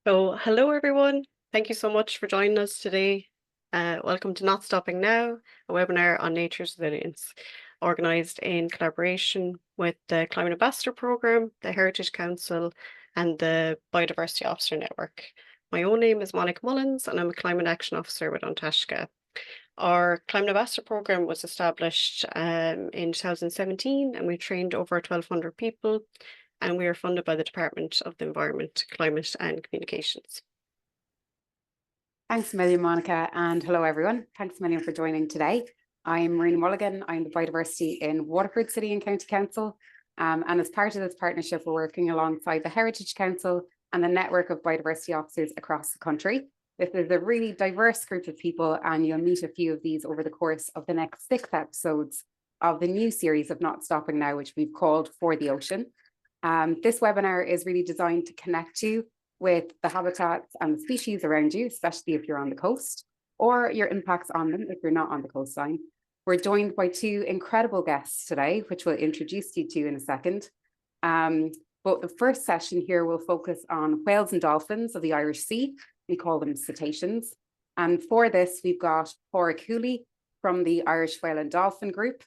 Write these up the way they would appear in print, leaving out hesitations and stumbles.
So, hello everyone. Thank you so much for joining us today. Welcome to Not Stopping Now, a webinar on nature's resilience, organised in collaboration with the Climate Ambassador Programme, the Heritage Council, and the Biodiversity Officer Network. My own name is Monica Mullins, and I'm a Climate Action Officer with Taisce. Our Climate Ambassador Programme was established in 2017, and we trained over 1,200 people, and we are funded by the Department of the Environment, Climate and Communications. Thanks a million, Monica, and hello everyone. Thanks a million for joining today. I'm Marina Mulligan. I'm the Biodiversity in Waterford City and County Council. And as part of this partnership, we're working alongside the Heritage Council and the network of biodiversity officers across the country. This is a really diverse group of people, and you'll meet a few of these over the course of the next 6 episodes of the new series of Not Stopping Now, which we've called For the Ocean. This webinar is really designed to connect you with the habitats and the species around you, especially if you're on the coast, or your impacts on them if you're not on the coastline. We're joined by 2 incredible guests today, which we'll introduce you to in a second. But the first session here will focus on whales and dolphins of the Irish Sea. We call them cetaceans. And for this, we've got Pádraig Whooley from the Irish Whale and Dolphin Group.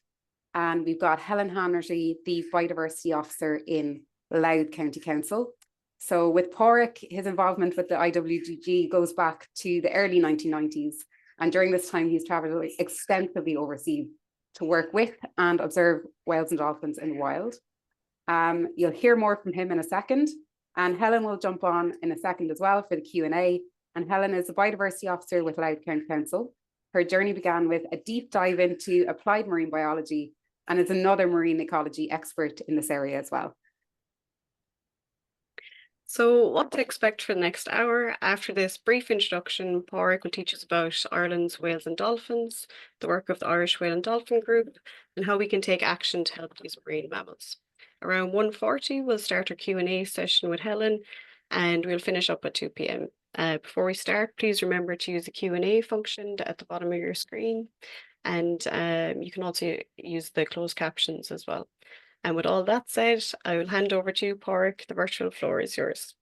And we've got Helen Hanratty, the Biodiversity Officer in Louth County Council. So with Pádraig, his involvement with the IWDG goes back to the early 1990s. And during this time, he's travelled extensively overseas to work with and observe whales and dolphins in the wild. You'll hear more from him in a second. And Helen will jump on in a second as well for the Q&A. And Helen is a Biodiversity Officer with Louth County Council. Her journey began with a deep dive into applied marine biology and is another marine ecology expert in this area as well. So what to expect for the next hour? After this brief introduction, Pádraig will teach us about Ireland's whales and dolphins, the work of the Irish Whale and Dolphin Group, and how we can take action to help these marine mammals. Around 1:40, we'll start our Q&A session with Helen, and we'll finish up at 2 p.m. Before we start, please remember to use the Q&A function at the bottom of your screen, and you can also use the closed captions as well. And with all that said, I will hand over to you, Pádraig. The virtual floor is yours.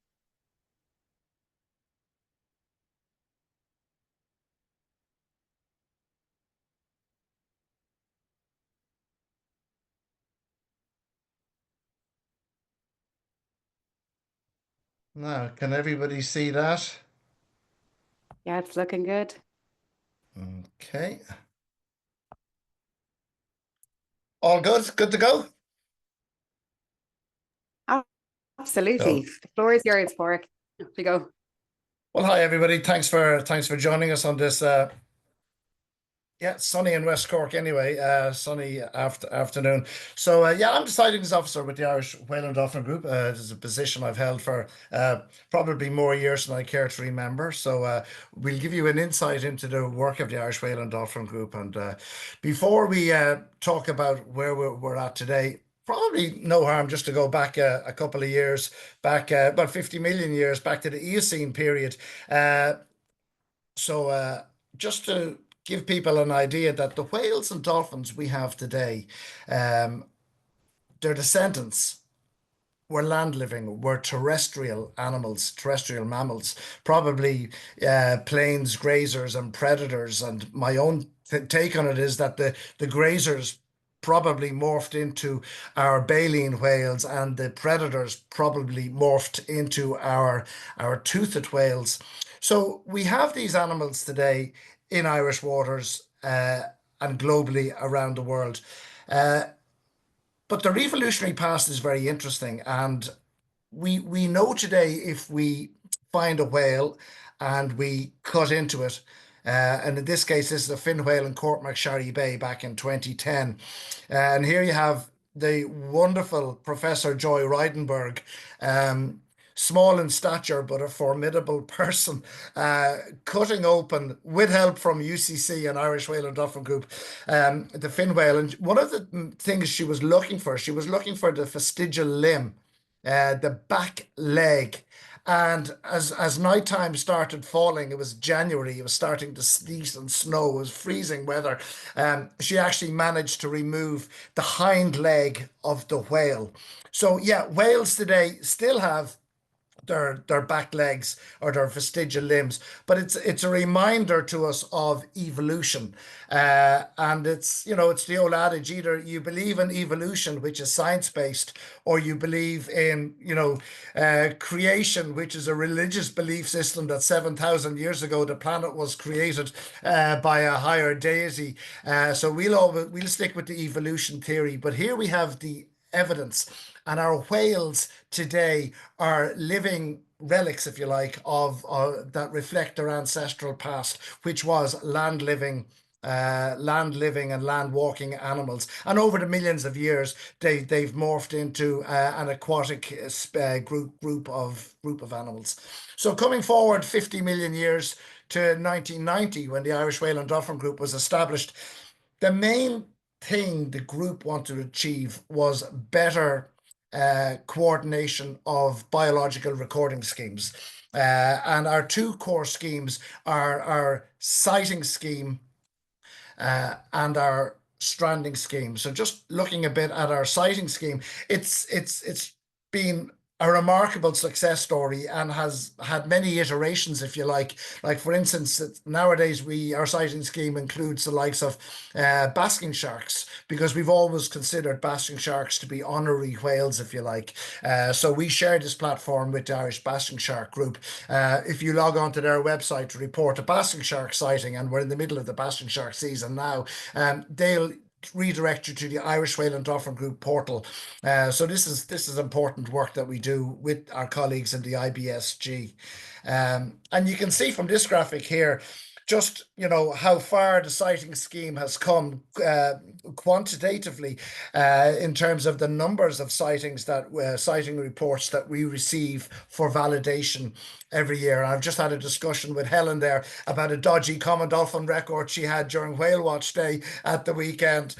Now, can everybody see that? Yeah, it's looking good. Okay. All good? Good to go? Absolutely. So, the floor is yours, Pádraig. Off we go. Well, hi everybody. Thanks for joining us on this sunny in West Cork anyway, sunny afternoon. So I'm the sightings officer with the Irish Whale and Dolphin Group. This is a position I've held for probably more years than I care to remember. So we'll give you an insight into the work of the Irish Whale and Dolphin Group. And before we talk about where we're at today, probably no harm just to go back a couple of years, back about 50 million years, back to the Eocene period. So just to give people an idea that the whales and dolphins we have today, their descendants were land-living, were terrestrial animals, terrestrial mammals, probably plains grazers and predators. And my own take on it is that the grazers probably morphed into our baleen whales, and the predators probably morphed into our toothed whales. So we have these animals today in Irish waters and globally around the world. But their evolutionary past is very interesting. And we know today, if we find a whale and we cut into it, and in this case, this is a fin whale in Cormac-Sharry Bay back in 2010. And here you have the wonderful Professor Joy Reidenberg, small in stature, but a formidable person, cutting open, with help from UCC and Irish Whale and Dolphin Group, the fin whale. And one of the things she was looking for the vestigial limb, the back leg. And as nighttime started falling, it was January, it was starting to sleet and snow, it was freezing weather. She actually managed to remove the hind leg of the whale. So yeah, whales today still have their back legs or their vestigial limbs, but it's a reminder to us of evolution. And it's, it's the old adage, either you believe in evolution, which is science-based, or you believe in, creation, which is a religious belief system that 7,000 years ago the planet was created by a higher deity. So we'll stick with the evolution theory, but here we have the evidence, and our whales today are living relics, if you like, of that reflect their ancestral past, which was land living and land walking animals. And over the millions of years, they've morphed into an aquatic group of animals. So coming forward 50 million years to 1990, when the Irish Whale and Dolphin Group was established, the main thing the group wanted to achieve was better coordination of biological recording schemes. And our two core schemes are our sighting scheme and our stranding scheme. So just looking a bit at our sighting scheme, it's been a remarkable success story and has had many iterations, if you like. Like, for instance, nowadays our sighting scheme includes the likes of basking sharks, because we've always considered basking sharks to be honorary whales, if you like. So we share this platform with the Irish Basking Shark Group. If you log on to their website to report a basking shark sighting, and we're in the middle of the basking shark season now, they'll redirect you to the Irish Whale and Dolphin Group portal. So this is important work that we do with our colleagues in the IBSG. And you can see from this graphic here just, how far the sighting scheme has come quantitatively in terms of the numbers of sightings sighting reports that we receive for validation every year. And I've just had a discussion with Helen there about a dodgy common dolphin record she had during Whale Watch Day at the weekend,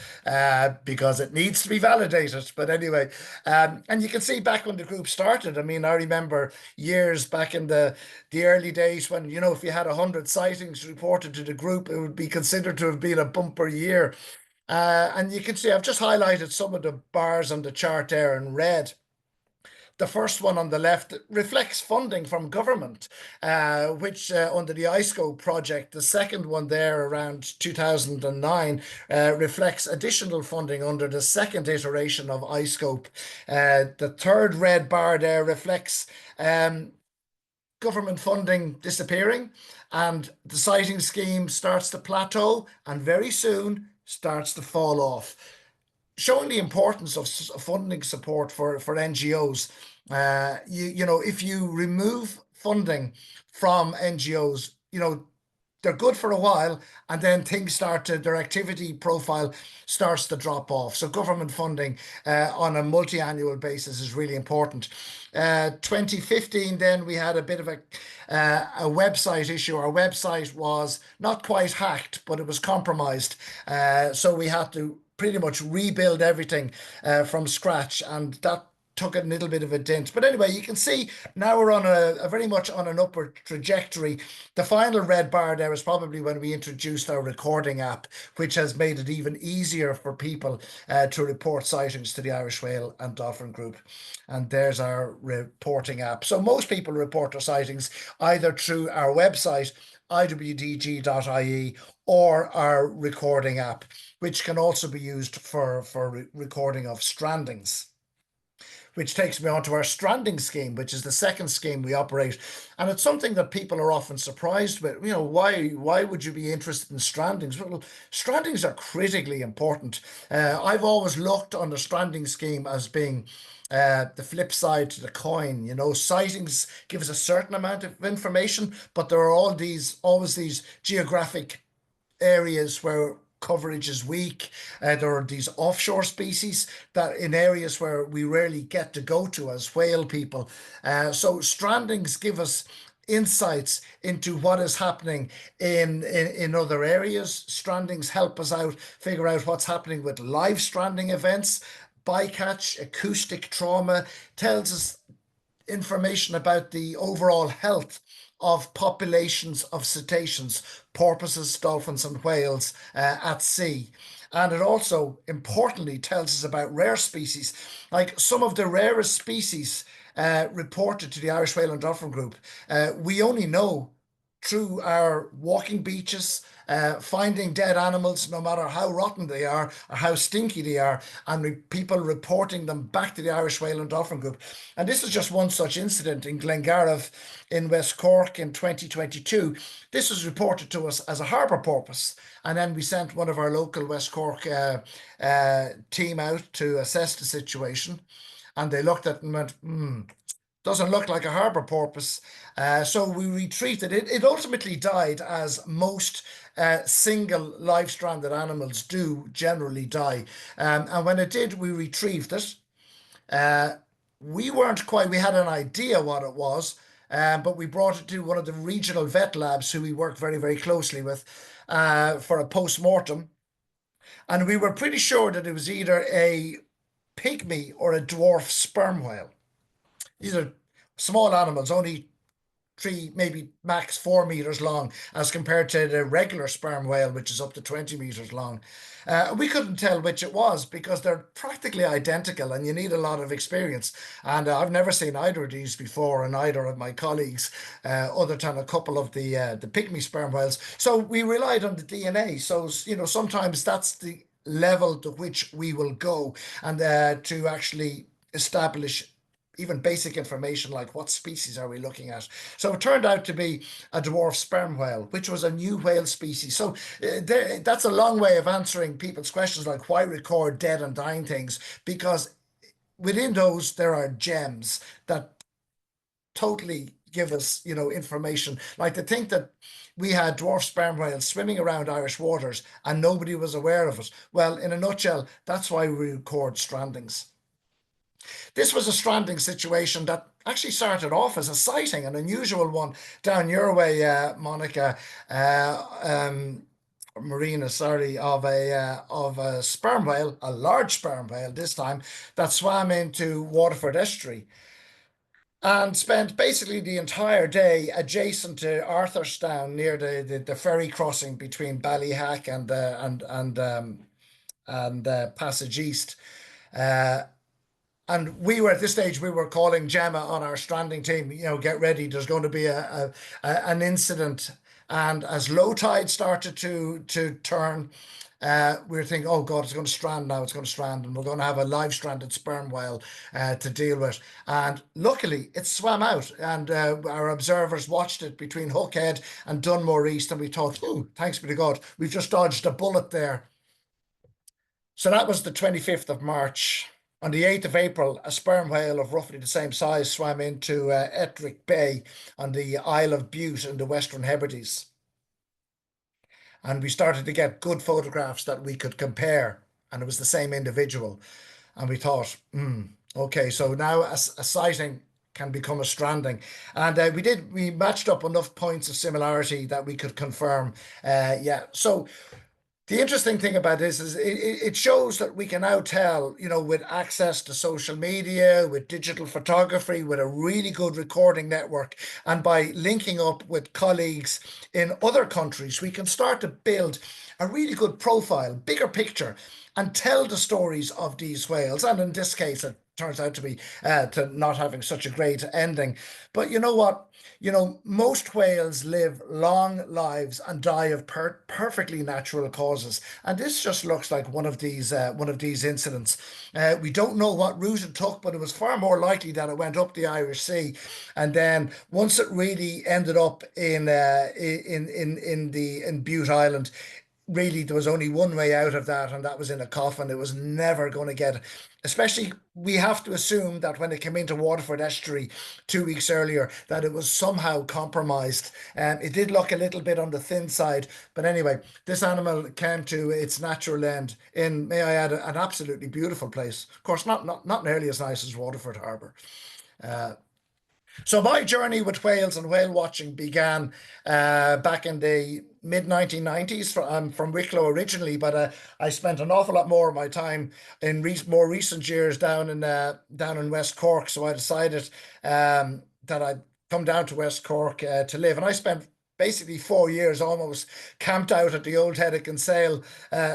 because it needs to be validated. But anyway, and you can see back when the group started, I mean, I remember years back in the early days when, if you had 100 sightings reported to the group, it would be considered to have been a bumper year. And you can see I've just highlighted some of the bars on the chart there in red. The first one on the left reflects funding from government, which under the iScope project. The second one there around 2009 reflects additional funding under the second iteration of iScope. The third red bar there reflects government funding disappearing, and the sighting scheme starts to plateau and very soon starts to fall off, showing the importance of funding support for NGOs. If you remove funding from NGOs, they're good for a while, and then their activity profile starts to drop off. So government funding on a multi-annual basis is really important. 2015, then we had a bit of a website issue. Our website was not quite hacked, but it was compromised. So we had to pretty much rebuild everything from scratch, and that took a little bit of a dent. But anyway, you can see now we're on a very much on an upward trajectory. The final red bar there is probably when we introduced our recording app, which has made it even easier for people to report sightings to the Irish Whale and Dolphin Group. And there's our reporting app. So most people report their sightings either through our website, IWDG.ie, or our recording app, which can also be used for recording of strandings. Which takes me on to our stranding scheme, which is the second scheme we operate. And it's something that people are often surprised with. Why would you be interested in strandings? Well, strandings are critically important. I've always looked on the stranding scheme as being the flip side to the coin. Sightings give us a certain amount of information, but there are always these geographic areas where coverage is weak. There are these offshore species that in areas where we rarely get to go to as whale people. So strandings give us insights into what is happening in other areas. Strandings help us figure out what's happening with live stranding events. Bycatch, acoustic trauma tells us information about the overall health of populations of cetaceans, porpoises, dolphins, and whales at sea. And it also importantly tells us about rare species. Like some of the rarest species reported to the Irish Whale and Dolphin Group. We only know through our walking beaches, finding dead animals, no matter how rotten they are or how stinky they are, and people reporting them back to the Irish Whale and Dolphin Group. And this is just one such incident in Glengarriff in West Cork in 2022. This was reported to us as a harbour porpoise. And then we sent one of our local West Cork team out to assess the situation. And they looked at it and went, doesn't look like a harbour porpoise. So we retreated. It ultimately died, as most single live stranded animals do generally die. And when it did, we retrieved it. We had an idea what it was, but we brought it to one of the regional vet labs who we work very, very closely with for a post-mortem. And we were pretty sure that it was either a pygmy or a dwarf sperm whale. These are small animals, only 3, maybe max 4 meters long, as compared to the regular sperm whale, which is up to 20 meters long. We couldn't tell which it was because they're practically identical and you need a lot of experience. And I've never seen either of these before, and either of my colleagues, other than a couple of the pygmy sperm whales. So we relied on the DNA. So, sometimes that's the level to which we will go, and to actually establish even basic information like what species are we looking at. So it turned out to be a dwarf sperm whale, which was a new whale species. So that's a long way of answering people's questions like why record dead and dying things, because within those there are gems that totally give us, information. Like to think that we had dwarf sperm whales swimming around Irish waters and nobody was aware of it. Well, in a nutshell, that's why we record strandings. This was a stranding situation that actually started off as a sighting, an unusual one down your way, Monica, Marina, sorry, of a sperm whale, a large sperm whale this time, that swam into Waterford estuary and spent basically the entire day adjacent to Arthurstown, near the ferry crossing between Ballyhack and Passage East. And we were, at this stage, we were calling Gemma on our stranding team, get ready, there's going to be an incident. And as low tide started to turn, we were thinking, oh God, it's going to strand now, it's going to strand, and we're going to have a live stranded sperm whale to deal with. And luckily, it swam out, and our observers watched it between Hookhead and Dunmore East, and we thought, oh, thanks be to God, we've just dodged a bullet there. So that was the 25th of March. On the 8th of April, a sperm whale of roughly the same size swam into Ettrick Bay on the Isle of Bute in the Western Hebrides. And we started to get good photographs that we could compare, and it was the same individual. And we thought, okay, so now a sighting can become a stranding. And we matched up enough points of similarity that we could confirm. So the interesting thing about this is it shows that we can now tell, with access to social media, with digital photography, with a really good recording network, and by linking up with colleagues in other countries, we can start to build a really good profile, bigger picture, and tell the stories of these whales. And in this case, it turns out to be to not having such a great ending. But you know what? Most whales live long lives and die of perfectly natural causes. And this just looks like one of these incidents. We don't know what route it took, but it was far more likely that it went up the Irish Sea. And then once it really ended up in Bute Island, really there was only one way out of that, and that was in a coffin. It was never going to get, especially we have to assume that when it came into Waterford estuary 2 weeks earlier, that it was somehow compromised. It did look a little bit on the thin side, but anyway, this animal came to its natural end in, may I add, an absolutely beautiful place. Of course, not nearly as nice as Waterford Harbour. So my journey with whales and whale watching began back in the mid-1990s. I'm from Wicklow originally, but I spent an awful lot more of my time in more recent years down in West Cork. So I decided that I'd come down to West Cork to live. And I spent basically 4 years almost camped out at the old Head of Kinsale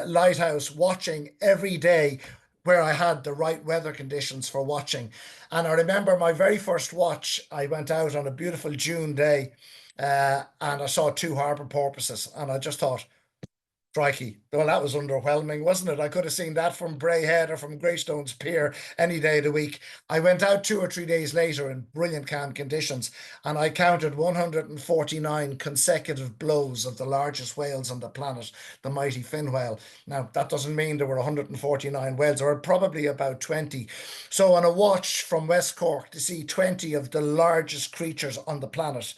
lighthouse, watching every day where I had the right weather conditions for watching. And I remember my very first watch, I went out on a beautiful June day, and I saw two harbour porpoises, and I just thought, crikey. Well, that was underwhelming, wasn't it? I could have seen that from Bray Head or from Greystones Pier any day of the week. I went out 2 or 3 days later in brilliant calm conditions, and I counted 149 consecutive blows of the largest whales on the planet, the mighty fin whale. Now, that doesn't mean there were 149 whales. There were probably about 20. So on a watch from West Cork to see 20 of the largest creatures on the planet,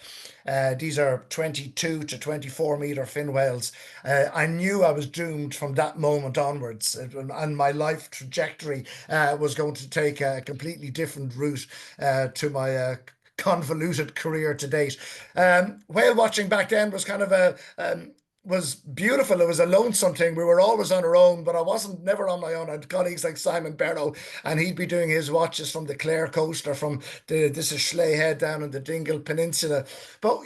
these are 22 to 24 meter fin whales. I knew I was doomed from that moment onwards, and my life trajectory was going to take a completely different route to my convoluted career to date. Whale watching back then was kind of was beautiful. It was a lonesome thing. We were always on our own, but I wasn't never on my own. I had colleagues like Simon Barrow, and he'd be doing his watches from the Clare coast or from this is Schley Head down in the Dingle Peninsula. But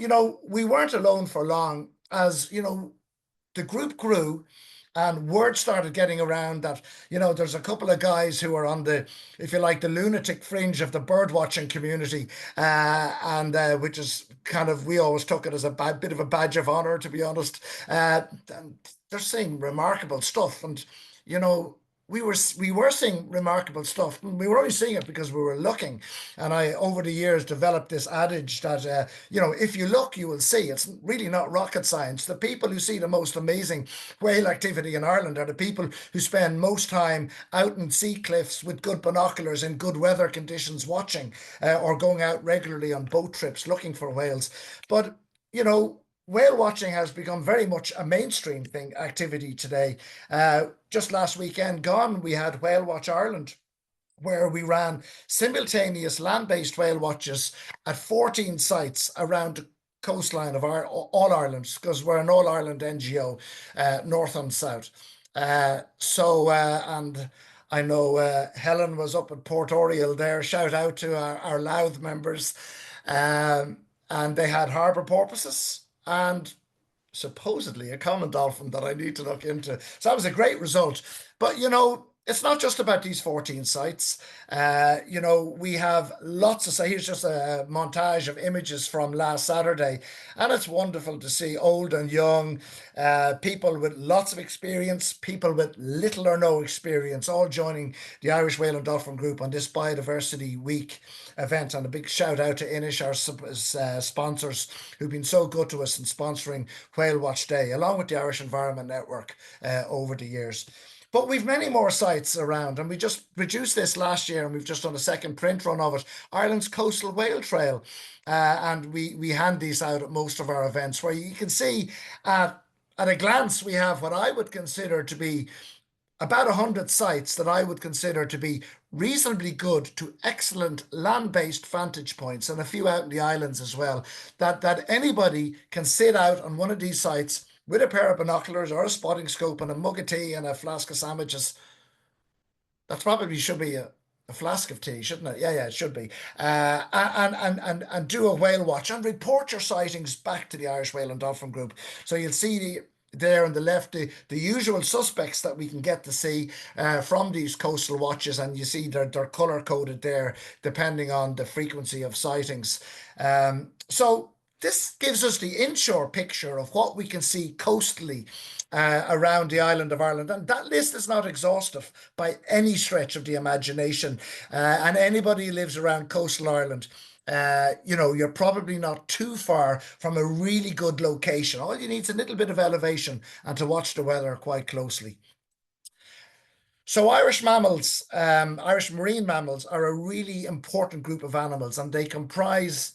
we weren't alone for long, as the group grew and word started getting around that, there's a couple of guys who are on the, if you like, the lunatic fringe of the bird watching community, and which is kind of, we always took it as a bit of a badge of honor, to be honest. And they're saying remarkable stuff. And, we were seeing remarkable stuff. We were only seeing it because we were looking. And I, over the years, developed this adage that, if you look, you will see. It's really not rocket science. The people who see the most amazing whale activity in Ireland are the people who spend most time out in sea cliffs with good binoculars in good weather conditions watching, or going out regularly on boat trips looking for whales. But, whale watching has become very much a mainstream activity today. Just last weekend gone, we had Whale Watch Ireland, where we ran simultaneous land-based whale watches at 14 sites around the coastline of all Ireland, because we're an all-Ireland NGO, north and south. And I know Helen was up at Port Oriel there. Shout out to our Louth members. And they had harbour porpoises and supposedly a common dolphin that I need to look into. So that was a great result. But, it's not just about these 14 sites. We have lots of sites. Here's just a montage of images from last Saturday. And it's wonderful to see old and young, people with lots of experience, people with little or no experience, all joining the Irish Whale and Dolphin Group on this Biodiversity Week event. And a big shout out to Inish, our sponsors, who've been so good to us in sponsoring Whale Watch Day, along with the Irish Environment Network over the years. But we've many more sites around, and we just produced this last year, and we've just done a second print run of it, Ireland's Coastal Whale Trail. And we hand these out at most of our events, where you can see at a glance, we have what I would consider to be about 100 sites that I would consider to be reasonably good to excellent land-based vantage points, and a few out in the islands as well, that anybody can sit out on one of these sites with a pair of binoculars or a spotting scope and a mug of tea and a flask of sandwiches. That probably should be a flask of tea, shouldn't it? Yeah, it should be. And do a whale watch and report your sightings back to the Irish Whale and Dolphin Group. So you'll see there on the left the usual suspects that we can get to see from these coastal watches, and you see they're color coded there depending on the frequency of sightings. So this gives us the inshore picture of what we can see coastally around the island of Ireland. And that list is not exhaustive by any stretch of the imagination. And anybody who lives around coastal Ireland, you're probably not too far from a really good location. All you need is a little bit of elevation and to watch the weather quite closely. So Irish mammals, Irish marine mammals, are a really important group of animals, and they comprise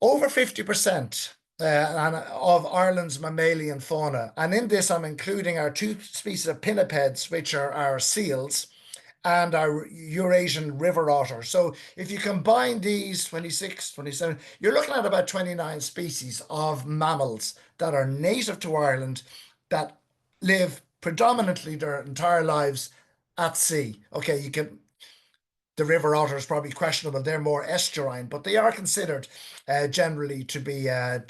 over 50% of Ireland's mammalian fauna. And in this, I'm including our two species of pinnipeds, which are our seals, and our Eurasian river otter. So if you combine these 26, 27, you're looking at about 29 species of mammals that are native to Ireland, that live predominantly their entire lives at sea. Okay, the river otter is probably questionable. They're more estuarine, but they are considered generally to be a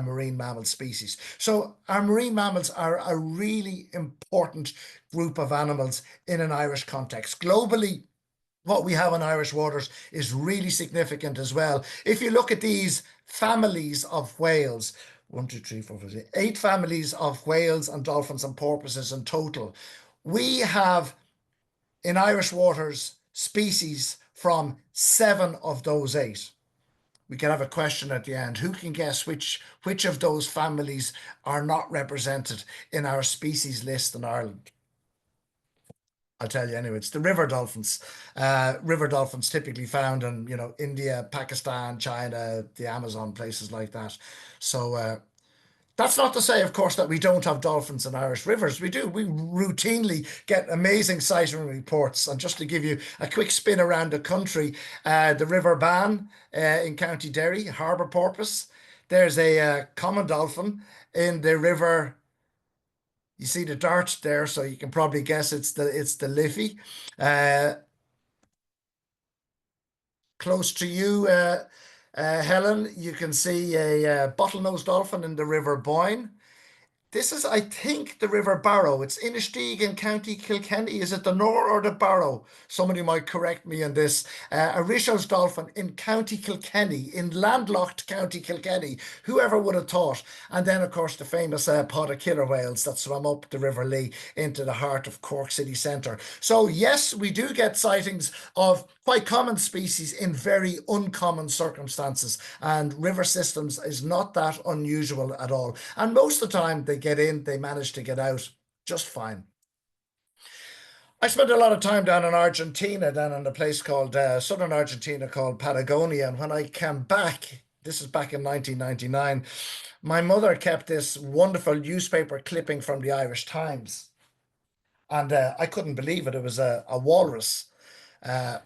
marine mammal species. So our marine mammals are a really important group of animals in an Irish context. Globally, what we have in Irish waters is really significant as well. If you look at these families of whales, 1, 2, 3, 4, 5, 6, 8 families of whales and dolphins and porpoises in total, we have in Irish waters species from 7 of those 8. We can have a question at the end. Who can guess which of those families are not represented in our species list in Ireland? I'll tell you anyway. It's the river dolphins. River dolphins typically found in, India, Pakistan, China, the Amazon, places like that. So that's not to say, of course, that we don't have dolphins in Irish rivers. We do. We routinely get amazing sighting reports. And just to give you a quick spin around the country, the River Bann in County Derry, harbour porpoise. There's a common dolphin in the river. You see the dart there, so you can probably guess it's the Liffey. Close to you, Helen, you can see a bottlenose dolphin in the River Boyne. This is, I think, the River Barrow. It's Inistioge in County Kilkenny. Is it the Nore or the Barrow? Somebody might correct me on this. A Risho's dolphin in County Kilkenny, in landlocked County Kilkenny. Whoever would have thought? And then, of course, the famous pod of killer whales that swam up the River Lee into the heart of Cork city centre. So, yes, we do get sightings of quite common species in very uncommon circumstances. And river systems is not that unusual at all. And most of the time, they get in, they manage to get out just fine. I spent a lot of time down in Argentina, down in a place called southern Argentina called Patagonia. And when I came back, this is back in 1999, my mother kept this wonderful newspaper clipping from the Irish Times. And I couldn't believe it. It was a walrus. And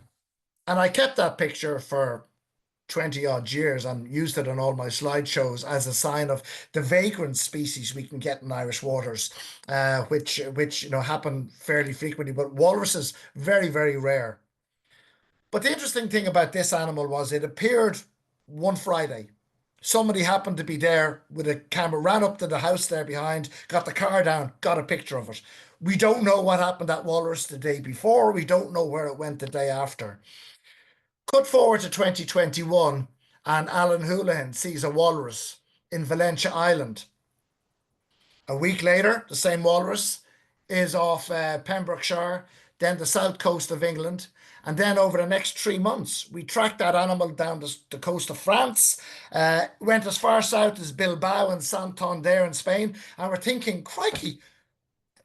I kept that picture for 20 odd years and used it on all my slideshows as a sign of the vagrant species we can get in Irish waters, which happen fairly frequently, but walruses very, very rare. But the interesting thing about this animal was it appeared one Friday. Somebody happened to be there with a camera, ran up to the house there behind, got the car down, got a picture of it. We don't know what happened to that walrus the day before. We don't know where it went the day after. Cut forward to 2021 and Alan Houlihan sees a walrus in Valentia Island. A week later, the same walrus is off Pembrokeshire, then the south coast of England. And then over the next 3 months, we tracked that animal down the coast of France, went as far south as Bilbao and Santander in Spain. And we're thinking, crikey,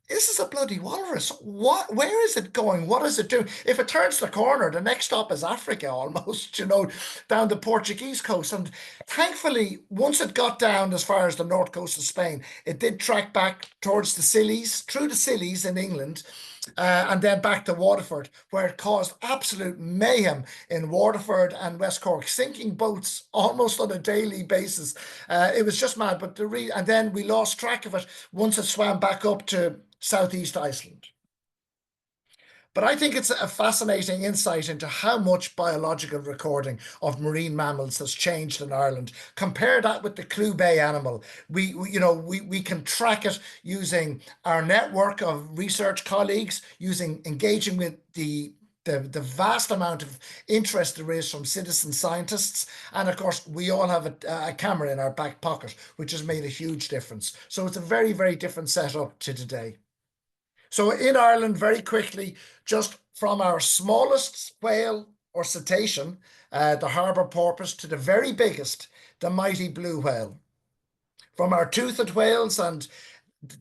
this is a bloody walrus. Where is it going? What is it doing? If it turns the corner, the next stop is Africa almost, down the Portuguese coast. And thankfully, once it got down as far as the north coast of Spain, it did track back towards the Scillies, through the Scillies in England, and then back to Waterford, where it caused absolute mayhem in Waterford and West Cork, sinking boats almost on a daily basis. It was just mad. But and then we lost track of it once it swam back up to southeast Iceland. But I think it's a fascinating insight into how much biological recording of marine mammals has changed in Ireland. Compare that with the Clew Bay animal. We can track it using our network of research colleagues, engaging with the vast amount of interest there is from citizen scientists. And of course, we all have a camera in our back pocket, which has made a huge difference. So it's a very, very different setup to today. So in Ireland, very quickly, just from our smallest whale or cetacean, the harbour porpoise, to the very biggest, the mighty blue whale. From our toothed whales, and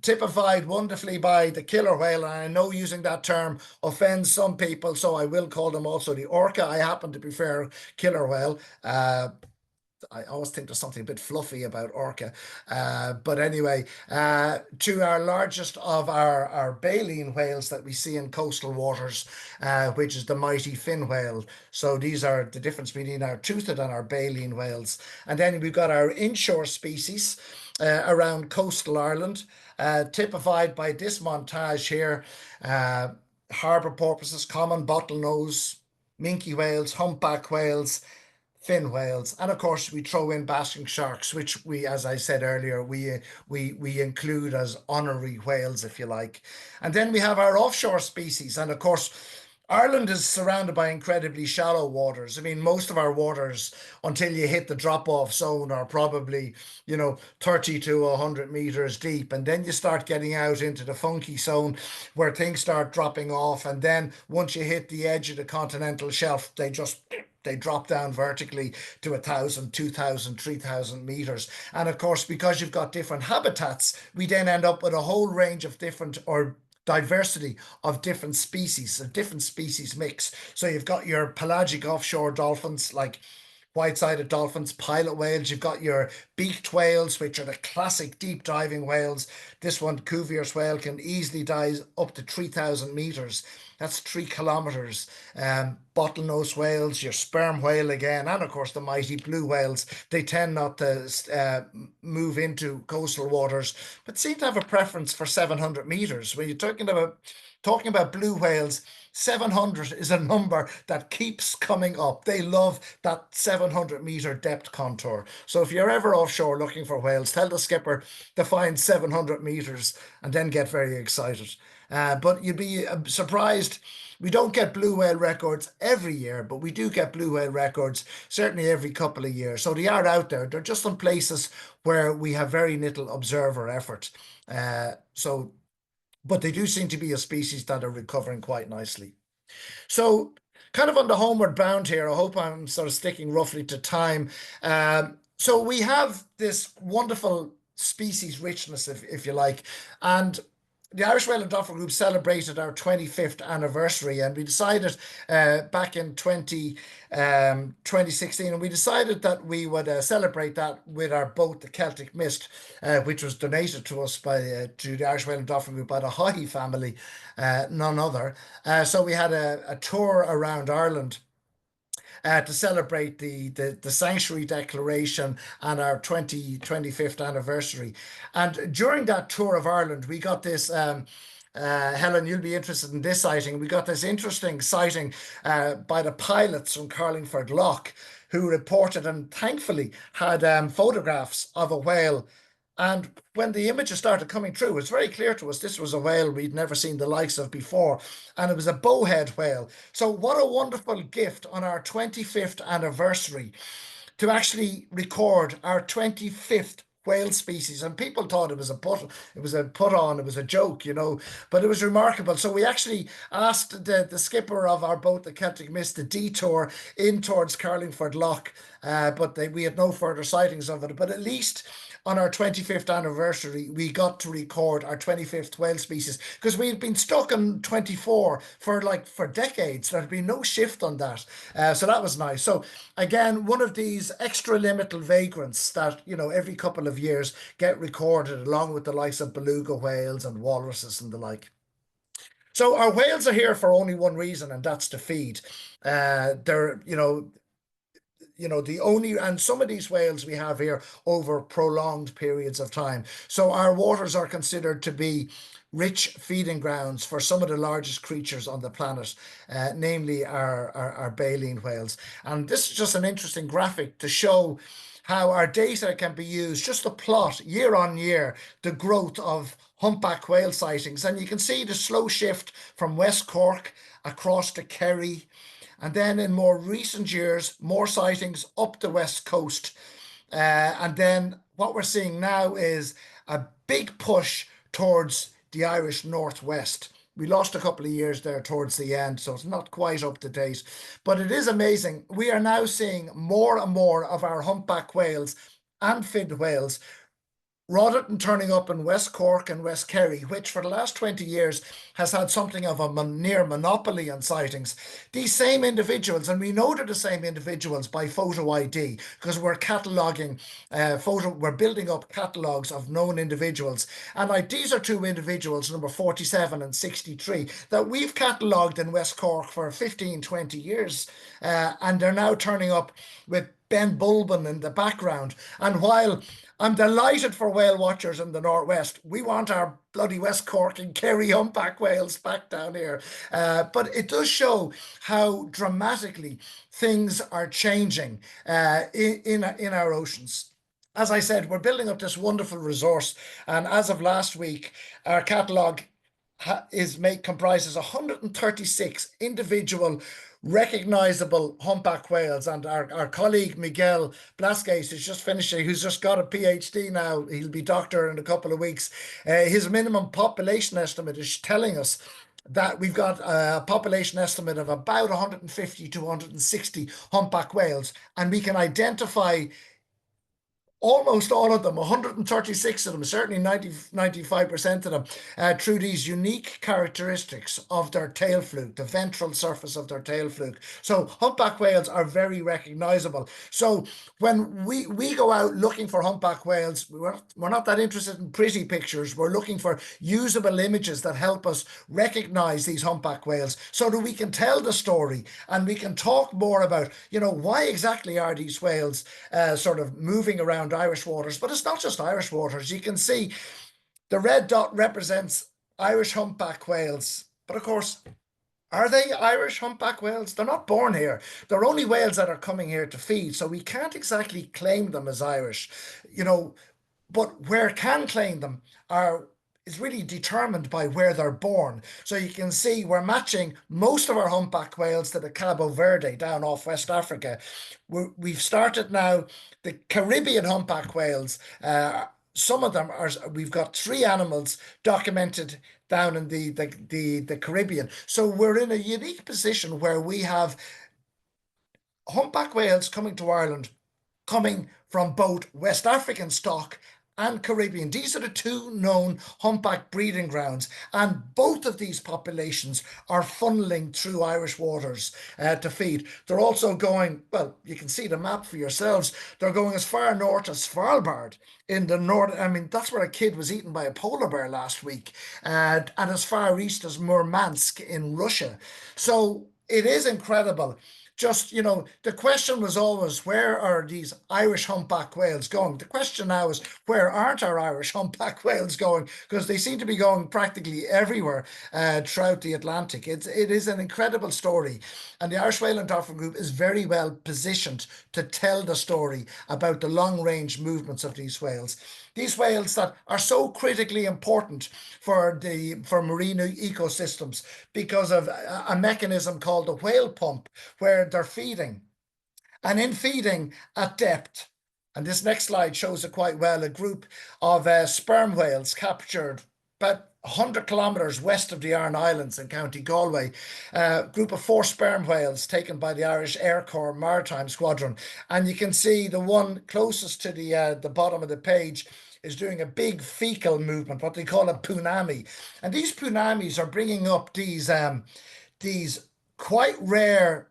typified wonderfully by the killer whale, and I know using that term offends some people, so I will call them also the orca. I happen to prefer killer whale. I always think there's something a bit fluffy about orca. But anyway, to our largest of our baleen whales that we see in coastal waters, which is the mighty fin whale. So these are the difference between our toothed and our baleen whales. And then we've got our inshore species around coastal Ireland, typified by this montage here. harbour porpoises, common bottlenose, minke whales, humpback whales, fin whales, and of course we throw in basking sharks, which we, as I said earlier, we include as honorary whales, if you like. And then we have our offshore species, and of course Ireland is surrounded by incredibly shallow waters. I mean, most of our waters, until you hit the drop-off zone, are probably, 30 to 100 meters deep. And then you start getting out into the funky zone where things start dropping off. And then once you hit the edge of the continental shelf, they drop down vertically to 1,000, 2,000, 3,000 meters. And of course, because you've got different habitats, we then end up with a whole range of different, or diversity of different species, a different species mix. So you've got your pelagic offshore dolphins, like white-sided dolphins, pilot whales. You've got your beaked whales, which are the classic deep diving whales. This one, Cuvier's whale, can easily dive up to 3,000 meters. That's 3 kilometers. Bottlenose whales, your sperm whale again, and of course the mighty blue whales. They tend not to move into coastal waters, but seem to have a preference for 700 meters. When you're talking about blue whales, 700 is a number that keeps coming up. They love that 700-meter depth contour. So if you're ever offshore looking for whales, tell the skipper to find 700 meters and then get very excited. But you'd be surprised. We don't get blue whale records every year, but we do get blue whale records certainly every couple of years. So they are out there. They're just in places where we have very little observer effort. But they do seem to be a species that are recovering quite nicely. So kind of on the homeward bound here, I hope I'm sort of sticking roughly to time. So we have this wonderful species richness, if you like, and the Irish Whale and Dolphin Group celebrated our 25th anniversary, and we decided back in 2016, and we decided that we would celebrate that with our boat, the Celtic Mist, which was donated to us to the Irish Whale and Dolphin Group by the Haughey family, none other. So we had a tour around Ireland to celebrate the Sanctuary Declaration and our 25th anniversary. And during that tour of Ireland, we got this, Helen, you'll be interested in this sighting. We got this interesting sighting by the pilots from Carlingford Lough, who reported and thankfully had photographs of a whale. And when the images started coming through, it was very clear to us this was a whale we'd never seen the likes of before. And it was a bowhead whale. So what a wonderful gift on our 25th anniversary to actually record our 25th whale species. And people thought it was a put on, it was a joke, but it was remarkable. So we actually asked the skipper of our boat, the Celtic Mist, to detour in towards Carlingford Lough, but we had no further sightings of it. But at least on our 25th anniversary, we got to record our 25th whale species, because we've been stuck on 24 for decades. There had been no shift on that. So that was nice. So again, one of these extra liminal vagrants that, every couple of years get recorded along with the likes of beluga whales and walruses and the like. So our whales are here for only one reason, and that's to feed. They're, and some of these whales we have here over prolonged periods of time. So our waters are considered to be rich feeding grounds for some of the largest creatures on the planet, namely our baleen whales. And this is just an interesting graphic to show how our data can be used just to plot year on year the growth of humpback whale sightings. And you can see the slow shift from West Cork across to Kerry, and then in more recent years, more sightings up the west coast. And then what we're seeing now is a big push towards the Irish Northwest. We lost a couple of years there towards the end, so it's not quite up to date. But it is amazing. We are now seeing more and more of our humpback whales and fin whales, rather than turning up in West Cork and West Kerry, which for the last 20 years has had something of a near monopoly on sightings. These same individuals, and we know they're the same individuals by photo ID, because we're cataloguing we're building up catalogues of known individuals. And these are two individuals, number 47 and 63, that we've catalogued in West Cork for 15, 20 years. And they're now turning up with Ben Bulbin in the background. And while I'm delighted for whale watchers in the Northwest, we want our bloody West Cork and Kerry humpback whales back down here. But it does show how dramatically things are changing in our oceans. As I said, we're building up this wonderful resource, and as of last week, our catalogue comprises 136 individual recognizable humpback whales, and our colleague Miguel Blasquez is just finishing, who's just got a PhD now. He'll be doctor in a couple of weeks. His minimum population estimate is telling us that we've got a population estimate of about 150 to 160 humpback whales, and we can identify almost all of them, 136 of them, certainly 95% of them, through these unique characteristics of their tail fluke, the ventral surface of their tail fluke. So humpback whales are very recognizable. So when we go out looking for humpback whales, we're not that interested in pretty pictures. We're looking for usable images that help us recognize these humpback whales so that we can tell the story and we can talk more about, why exactly are these whales sort of moving around Irish waters. But it's not just Irish waters. You can see the red dot represents Irish humpback whales. But of course, are they Irish humpback whales? They're not born here. They're only whales that are coming here to feed. So we can't exactly claim them as Irish, but where can claim them is really determined by where they're born. So you can see we're matching most of our humpback whales to the Cabo Verde down off West Africa. We've started now the Caribbean humpback whales. Some of them we've got 3 animals documented down in the Caribbean. So we're in a unique position where we have humpback whales coming to Ireland, coming from both West African stock and Caribbean. These are the 2 known humpback breeding grounds, and both of these populations are funneling through Irish waters to feed. They're also going, well, you can see the map for yourselves, they're going as far north as Svalbard in the north. I mean, that's where a kid was eaten by a polar bear last week, and as far east as Murmansk in Russia. So it is incredible. Just, the question was always, where are these Irish humpback whales going? The question now is, where aren't our Irish humpback whales going? Because they seem to be going practically everywhere throughout the Atlantic. It is an incredible story. And the Irish Whale and Dolphin Group is very well positioned to tell the story about the long-range movements of these whales. These whales that are so critically important for marine ecosystems because of a mechanism called the whale pump, where they're feeding. And in feeding at depth, and this next slide shows it quite well, a group of sperm whales captured about 100 kilometres west of the Aran Islands in County Galway, group of 4 sperm whales taken by the Irish Air Corps Maritime Squadron. And you can see the one closest to the bottom of the page is doing a big fecal movement, what they call a punami. And these punamis are bringing up these quite rare,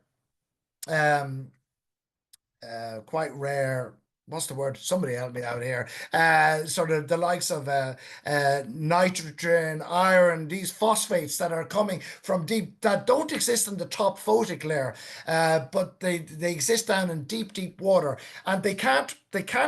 what's the word? Somebody help me out here. Sort of the likes of nitrogen, iron, these phosphates that are coming from deep, that don't exist in the top photic layer, but they exist down in deep water, and they can't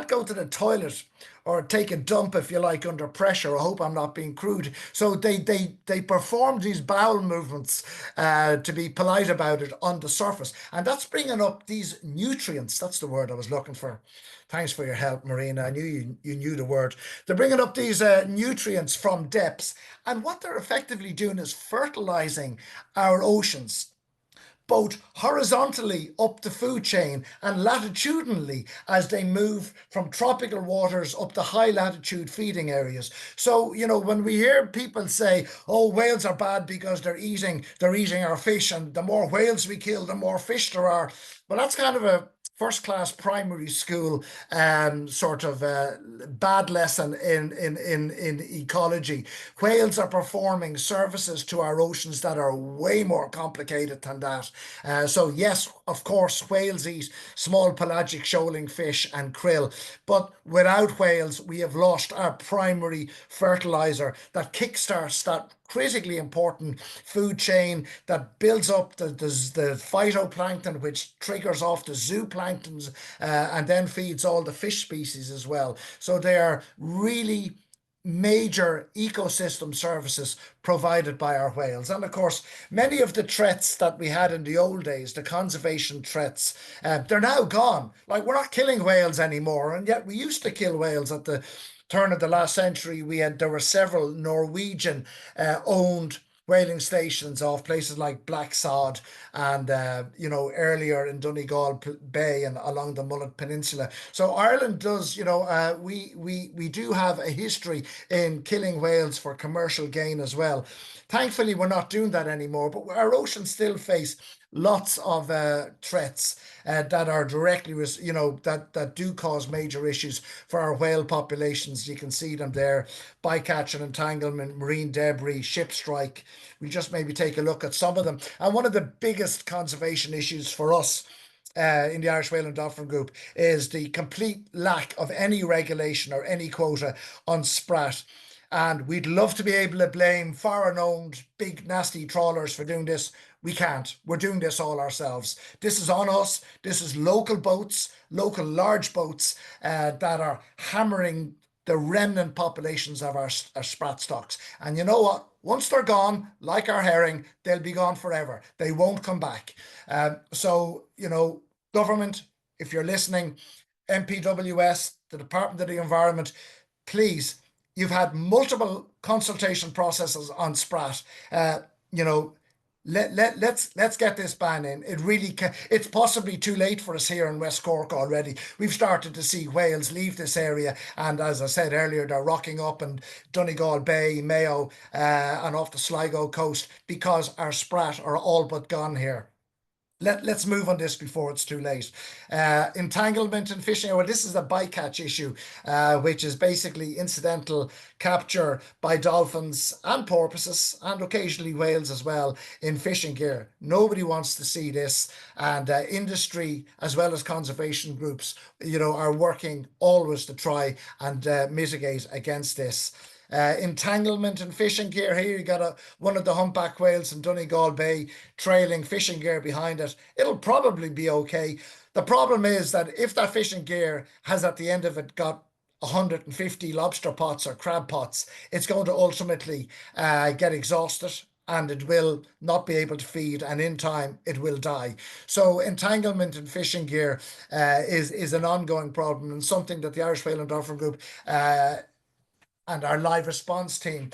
go to the toilet or take a dump, if you like, under pressure. I hope I'm not being crude. So they perform these bowel movements, to be polite about it, on the surface. And that's bringing up these nutrients. That's the word I was looking for. Thanks for your help, Marina. I knew you knew the word. They're bringing up these nutrients from depths. And what they're effectively doing is fertilizing our oceans, both horizontally up the food chain and latitudinally as they move from tropical waters up to high latitude feeding areas. So, when we hear people say, oh, whales are bad because they're eating our fish, and the more whales we kill, the more fish there are. Well, that's kind of a first-class primary school sort of bad lesson in ecology. Whales are performing services to our oceans that are way more complicated than that. So yes, of course, whales eat small pelagic shoaling fish and krill, but without whales, we have lost our primary fertilizer that kickstarts that critically important food chain that builds up the phytoplankton, which triggers off the zooplanktons and then feeds all the fish species as well. So they are really major ecosystem services provided by our whales. And of course, many of the threats that we had in the old days, the conservation threats, they're now gone. Like, we're not killing whales anymore, and yet we used to kill whales at the turn of the last century. There were several Norwegian owned whaling stations off places like Blacksod and earlier in Donegal Bay and along the Mullet Peninsula. So Ireland does, we do have a history in killing whales for commercial gain as well. Thankfully, we're not doing that anymore, but our oceans still face lots of threats that are directly, that do cause major issues for our whale populations. You can see them there: bycatch and entanglement, marine debris, ship strike. We just maybe take a look at some of them. And one of the biggest conservation issues for us in the Irish Whale and Dolphin Group is the complete lack of any regulation or any quota on sprat. And we'd love to be able to blame foreign-owned big nasty trawlers for doing this. We can't. We're doing this all ourselves. This is on us. This is local boats, local large boats that are hammering the remnant populations of our sprat stocks. And you know what? Once they're gone, like our herring, they'll be gone forever. They won't come back. Government, if you're listening, MPWS, the Department of the Environment, please, you've had multiple consultation processes on sprat. Let's get this ban in. It really can. It's possibly too late for us here in West Cork already. We've started to see whales leave this area, and as I said earlier, they're rocking up in Donegal Bay, Mayo, and off the Sligo coast because our sprat are all but gone here. Let's move on this before it's too late. Entanglement and fishing. Well, this is a bycatch issue, which is basically incidental capture by dolphins and porpoises and occasionally whales as well in fishing gear. Nobody wants to see this, and industry as well as conservation groups, are working always to try and mitigate against this. Entanglement and fishing gear. Here you got one of the humpback whales in Donegal Bay trailing fishing gear behind it. It'll probably be okay. The problem is that if that fishing gear has at the end of it got 150 lobster pots or crab pots, it's going to ultimately get exhausted and it will not be able to feed, and in time it will die. So entanglement in fishing gear is an ongoing problem, and something that the Irish Whale and Dolphin Group and our live response team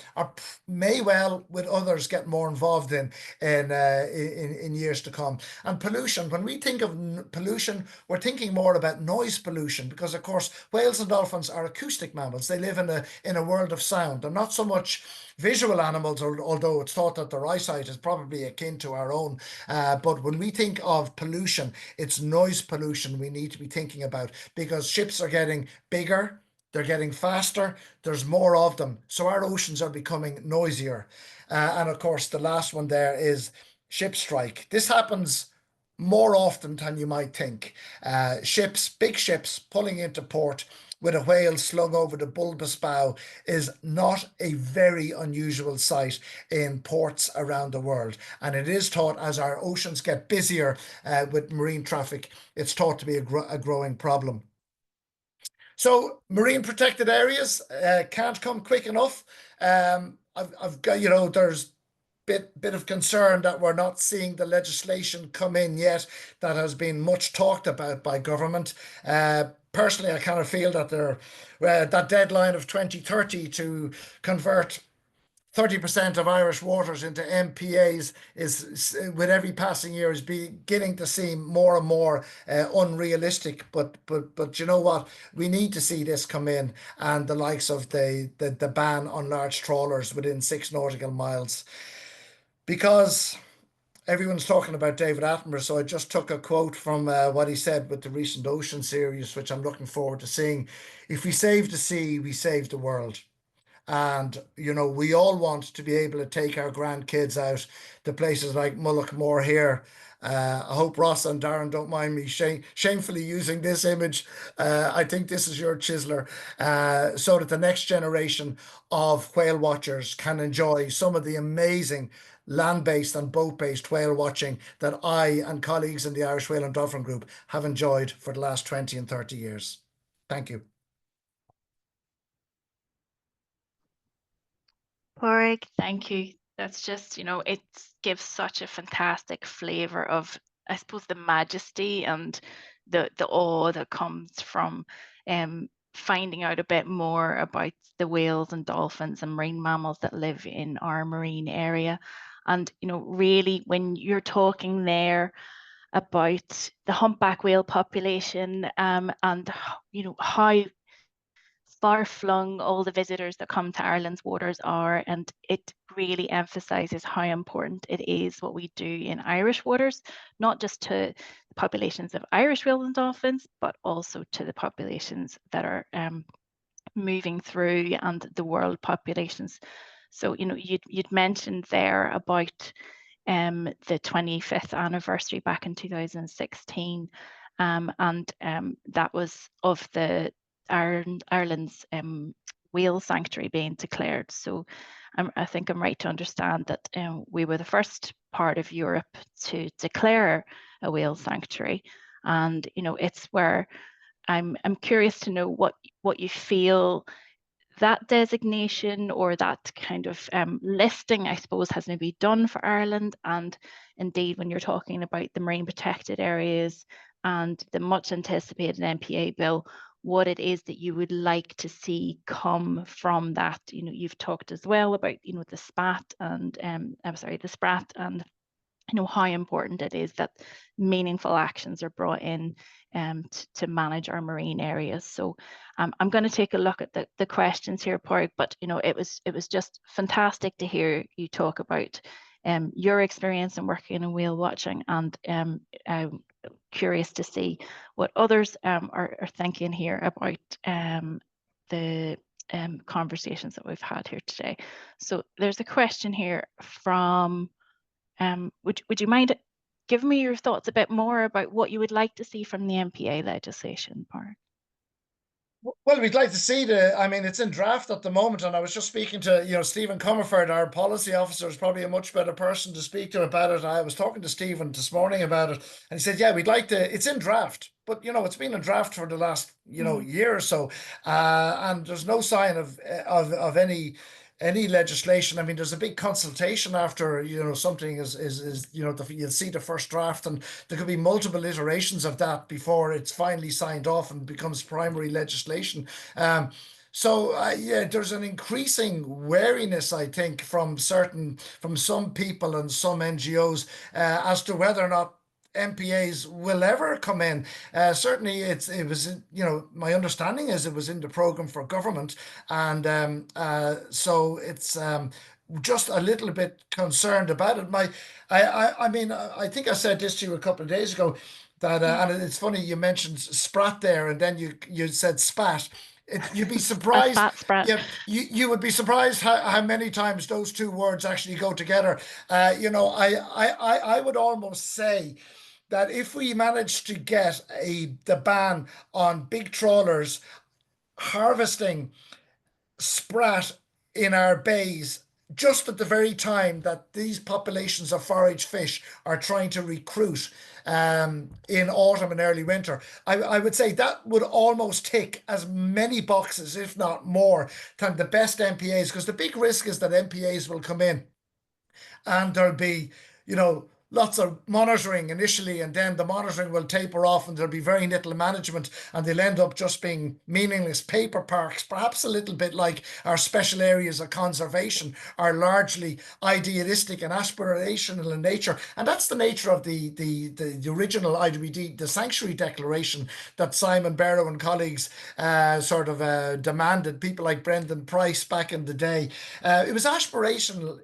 may well, with others, get more involved in years to come. And pollution. When we think of pollution, we're thinking more about noise pollution, because of course whales and dolphins are acoustic mammals. They live in a world of sound. They're not so much visual animals, although it's thought that their eyesight is probably akin to our own. But when we think of pollution, it's noise pollution we need to be thinking about, because ships are getting bigger. They're getting faster. There's more of them. So our oceans are becoming noisier. And of course, the last one there is ship strike. This happens more often than you might think. Big ships pulling into port with a whale slung over the bulbous bow is not a very unusual sight in ports around the world. And it is thought, as our oceans get busier with marine traffic, it's thought to be a growing problem. So marine protected areas can't come quick enough. I've got, there's bit of concern that we're not seeing the legislation come in yet that has been much talked about by government. Personally, I kind of feel that that deadline of 2030 to convert 30% of Irish waters into MPAs is, with every passing year, is beginning to seem more and more unrealistic. But you know what? We need to see this come in, and the likes of the ban on large trawlers within 6 nautical miles, because everyone's talking about David Attenborough. So I just took a quote from what he said with the recent Ocean series, which I'm looking forward to seeing. If we save the sea, we save the world. And, we all want to be able to take our grandkids out to places like Mullaghmore here I hope Ross and Darren don't mind me shamefully using this image. I think this is your chiseler, so that the next generation of whale watchers can enjoy some of the amazing land-based and boat-based whale watching that I and colleagues in the Irish Whale and Dolphin Group have enjoyed for the last 20 and 30 years. Thank you. Pádraig, thank you. That's just, it gives such a fantastic flavor of, I suppose, the majesty and the awe that comes from finding out a bit more about the whales and dolphins and marine mammals that live in our marine area. And, really, when you're talking there about the humpback whale population, and, how far-flung all the visitors that come to Ireland's waters are, and it really emphasises how important it is what we do in Irish waters, not just to the populations of Irish whales and dolphins, but also to the populations that are moving through and the world populations. So, you'd mentioned there about the 25th anniversary back in 2016, and that was of the Ireland's whale sanctuary being declared. So I think I'm right to understand that we were the first part of Europe to declare a whale sanctuary, and it's where I'm curious to know what you feel that designation or that kind of listing, I suppose, has maybe done for Ireland, and indeed when you're talking about the marine protected areas and the much anticipated MPA bill, what it is that you would like to see come from that. You've talked as well about the SPAT and the SPRAT, and how important it is that meaningful actions are brought in to manage our marine areas. So I'm going to take a look at the questions here, Pádraig, but it was just fantastic to hear you talk about your experience in working in whale watching, and I'm curious to see what others are thinking here about the conversations that we've had here today. So there's a question here from would you mind giving me your thoughts a bit more about what you would like to see from the MPA legislation, Pádraig? Well, we'd like to see it's in draft at the moment, and I was just speaking to, Stephen Comerford, our policy officer, is probably a much better person to speak to about it. I was talking to Stephen this morning about it, and he said, yeah, we'd like to, it's in draft, but, it's been in draft for the last, year or so, and there's no sign of any legislation. I mean, there's a big consultation after, something is you'll see the first draft, and there could be multiple iterations of that before it's finally signed off and becomes primary legislation. So yeah, there's an increasing wariness, I think, from some people and some NGOs as to whether or not MPAs will ever come in. Certainly, it was, my understanding is it was in the program for government, and so it's just a little bit concerned about it. I think I said this to you a couple of days ago that, and it's funny you mentioned sprat there, and then you said spat. You'd be surprised. Sprat. Yeah, you would be surprised how many times those two words actually go together. I would almost say that if we manage to get the ban on big trawlers harvesting sprat in our bays just at the very time that these populations of forage fish are trying to recruit in autumn and early winter, I would say that would almost tick as many boxes, if not more, than the best MPAs, because the big risk is that MPAs will come in and there'll be, lots of monitoring initially, and then the monitoring will taper off and there'll be very little management, and they'll end up just being meaningless paper parks, perhaps a little bit like our special areas of conservation are largely idealistic and aspirational in nature. And that's the nature of the original IWD, the Sanctuary Declaration that Simon Barrow and colleagues demanded, people like Brendan Price back in the day. It was aspirational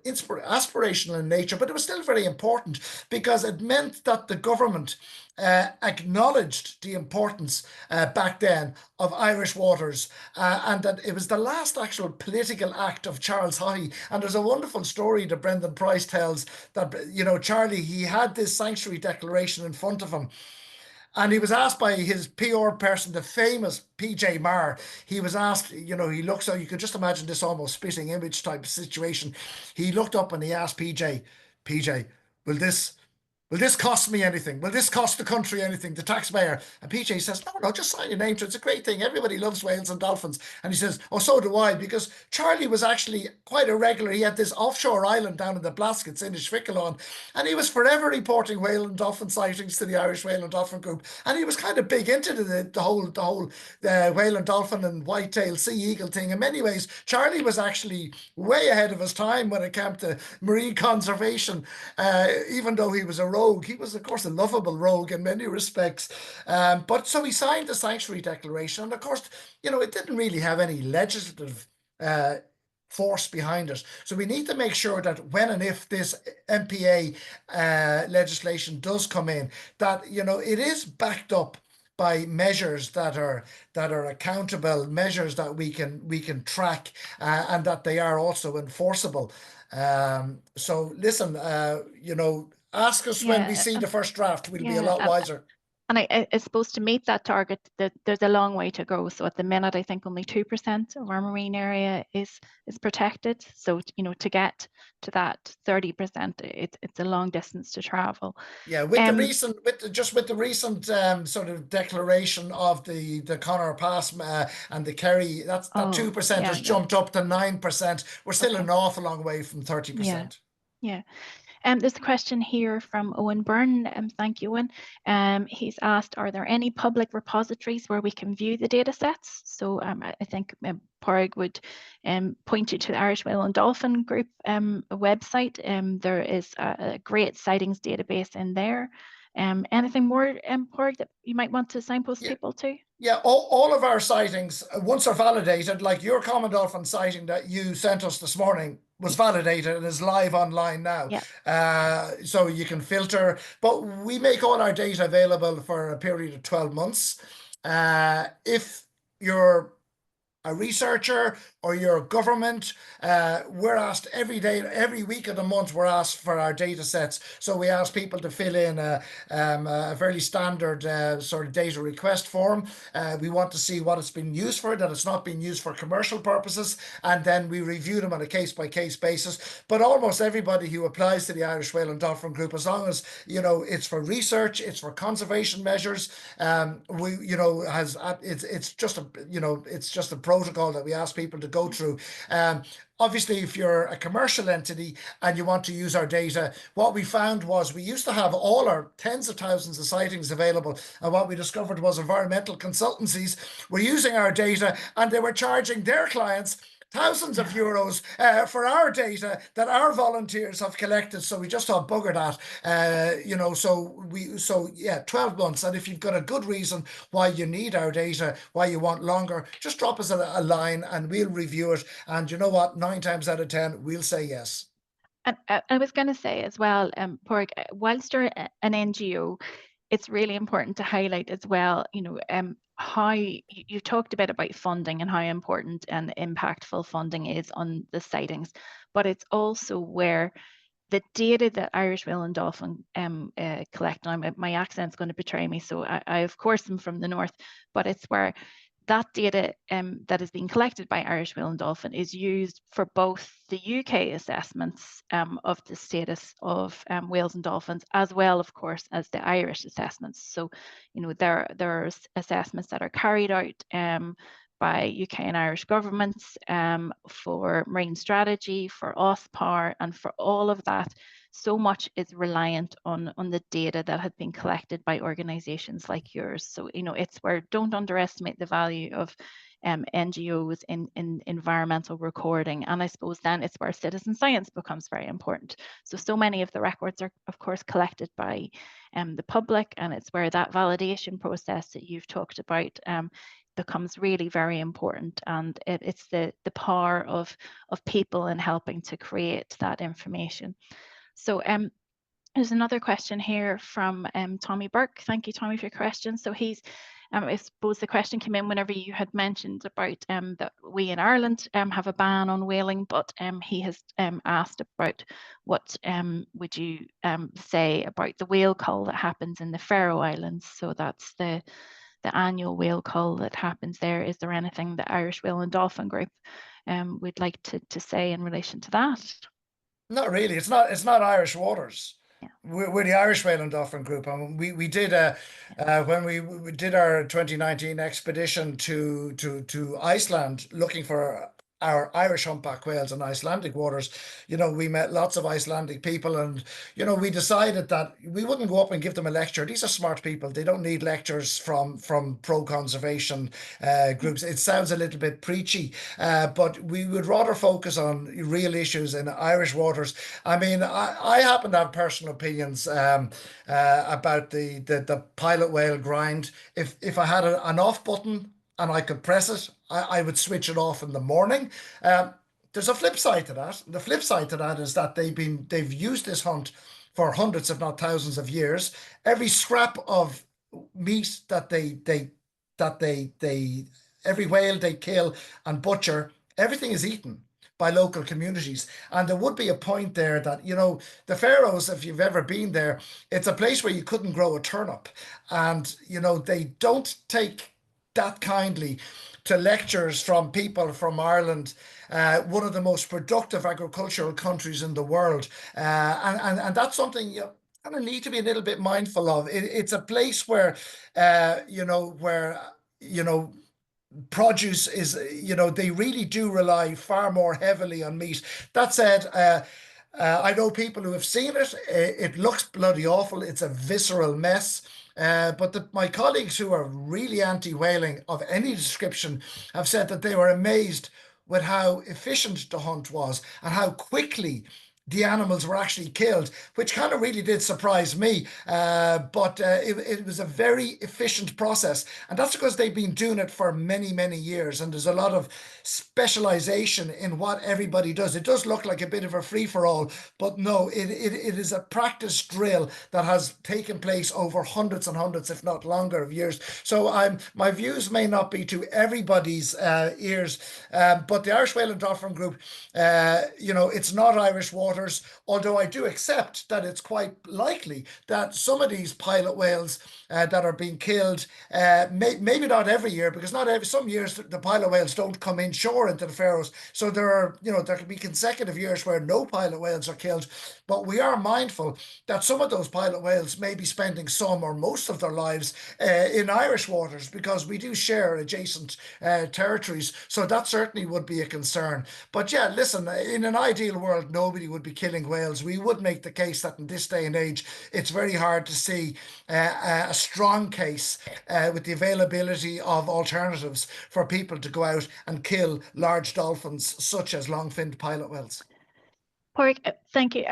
in nature, but it was still very important. because it meant that the government acknowledged the importance back then of Irish waters, and that it was the last actual political act of Charles Haughey. And there's a wonderful story that Brendan Price tells that, you know, Charlie, he had this sanctuary declaration in front of him. And he was asked by his PR person, the famous PJ Marr, he was asked, you know, he looks out, you could just imagine this almost spitting image type of situation. He looked up and he asked PJ, will this cost me anything? Will this cost the country anything, the taxpayer? And PJ says, no, just sign your name to it. It's a great thing. Everybody loves whales and dolphins. And he says, oh, so do I, because Charlie was actually quite irregular. He had this offshore island down in the Blaskets in Inishfickalon, and he was forever reporting whale and dolphin sightings to the Irish Whale and Dolphin Group. And he was kind of big into the whole whale and dolphin and whitetail sea eagle thing. In many ways, Charlie was actually way ahead of his time when it came to marine conservation, even though he was a rogue. He was, of course, a lovable rogue in many respects. But so he signed the Sanctuary Declaration. And of course, you know, it didn't really have any legislative force behind it. So we need to make sure that when and if this MPA legislation does come in, that, you know, it is backed up by measures that are accountable, measures that we can track, and that they are also enforceable. So listen, you know, ask us when we see the first draft. We'll be a lot wiser. And I suppose to meet that target, there's a long way to go. So at the minute, I think only 2% of our marine area is protected. So, you know, to get to that 30%, it's a long distance to travel. Yeah, with the recent sort of declaration of the Conor Pass and the Kerry, that 2% has jumped up to 9%. We're still an awful long way from 30%. Yeah. There's a question here from Owen Byrne. Thank you, Owen. He's asked, are there any public repositories where we can view the data sets? So I think Pádraig would point you to the Irish Whale and Dolphin Group website. There is a great sightings database in there. Anything more, Pádraig, that you might want to signpost people to? Yeah, all of our sightings, once they're validated, like your common dolphin sighting that you sent us this morning, was validated and is live online now. So you can filter, but we make all our data available for a period of 12 months. If you're a researcher or you're a government, we're asked every day, every week of the month, we're asked for our data sets. So we ask people to fill in a fairly standard sort of data request form. We want to see what it's been used for, that it's not being used for commercial purposes, and then we review them on a case-by-case basis. But almost everybody who applies to the Irish Whale and Dolphin Group, as long as, you know, it's for research, it's for conservation measures, it's just a protocol that we ask people to go through. Obviously, if you're a commercial entity and you want to use our data, what we found was we used to have all our tens of thousands of sightings available, and what we discovered was environmental consultancies were using our data and they were charging their clients thousands of euros for our data that our volunteers have collected. So we just thought, bugger that. 12 months. And if you've got a good reason why you need our data, why you want longer, just drop us a line and we'll review it. And you know what? 9 times out of 10, we'll say yes. And I was going to say as well, Pádraig, whilst you're an NGO, it's really important to highlight as well, you know, how you talked a bit about funding and how important and impactful funding is on the sightings, but it's also where the data that Irish Whale and Dolphin collect. Now, my accent's going to betray me, so I of course am from the north, but it's where that data that is being collected by Irish Whale and Dolphin is used for both the UK assessments of the status of whales and dolphins, as well, of course, as the Irish assessments. So, you know, there are assessments that are carried out by UK and Irish governments for marine strategy, for OSPAR, and for all of that. So much is reliant on the data that had been collected by organizations like yours. So, you know, it's where, don't underestimate the value of NGOs in environmental recording. And I suppose then it's where citizen science becomes very important. So many of the records are, of course, collected by the public, and it's where that validation process that you've talked about becomes really very important. And it's the power of people in helping to create that information. So There's another question here from Tommy Burke. Thank you, Tommy, for your question. So he's, I suppose the question came in whenever you had mentioned about that we in Ireland have a ban on whaling, but he has asked about what would you say about the whale cull that happens in the Faroe Islands? So that's the annual whale cull that happens there. Is there anything the Irish Whale and Dolphin Group would like to say in relation to that? Not really. It's not Irish waters. Yeah. We're the Irish Whale and Dolphin Group, and we did when we did our 2019 expedition to Iceland looking for our Irish humpback whales in Icelandic waters. You know, we met lots of Icelandic people, and you know, we decided that we wouldn't go up and give them a lecture. These are smart people. They don't need lectures from pro conservation groups. It sounds a little bit preachy, but we would rather focus on real issues in Irish waters. I mean, I happen to have personal opinions about the pilot whale grind. If I had an off button and I could press it, I would switch it off in the morning. There's a flip side to that. The flip side to that is that they've used this hunt for hundreds, if not thousands, of years. Every scrap of meat that every whale they kill and butcher, everything is eaten by local communities. And there would be a point there that, you know, the Faroes, if you've ever been there, it's a place where you couldn't grow a turnip. And, you know, they don't take that kindly to lectures from people from Ireland, one of the most productive agricultural countries in the world. And that's something you kind of need to be a little bit mindful of. It's a place where, produce is, you know, they really do rely far more heavily on meat. That said, I know people who have seen it. It looks bloody awful. It's a visceral mess. But my colleagues who are really anti-whaling of any description have said that they were amazed with how efficient the hunt was and how quickly the animals were actually killed, which kind of really did surprise me. But it was a very efficient process. And that's because they've been doing it for many, many years. And there's a lot of specialization in what everybody does. It does look like a bit of a free-for-all, but no, it is a practice drill that has taken place over hundreds and hundreds, if not longer, of years. So my views may not be to everybody's ears, but the Irish Whale and Dolphin Group, it's not Irish waters, although I do accept that it's quite likely that some of these pilot whales that are being killed, maybe not every year, because some years the pilot whales don't come inshore into the Faroes. So there can be consecutive years where no pilot whales are killed. But we are mindful that some of those pilot whales may be spending some or most of their lives in Irish waters, because we do share adjacent territories. So that certainly would be a concern. But yeah, listen, in an ideal world, nobody would be killing whales. We would make the case that in this day and age, it's very hard to see a strong case with the availability of alternatives for people to go out and kill large dolphins such as long-finned pilot whales. Pádraig, thank you.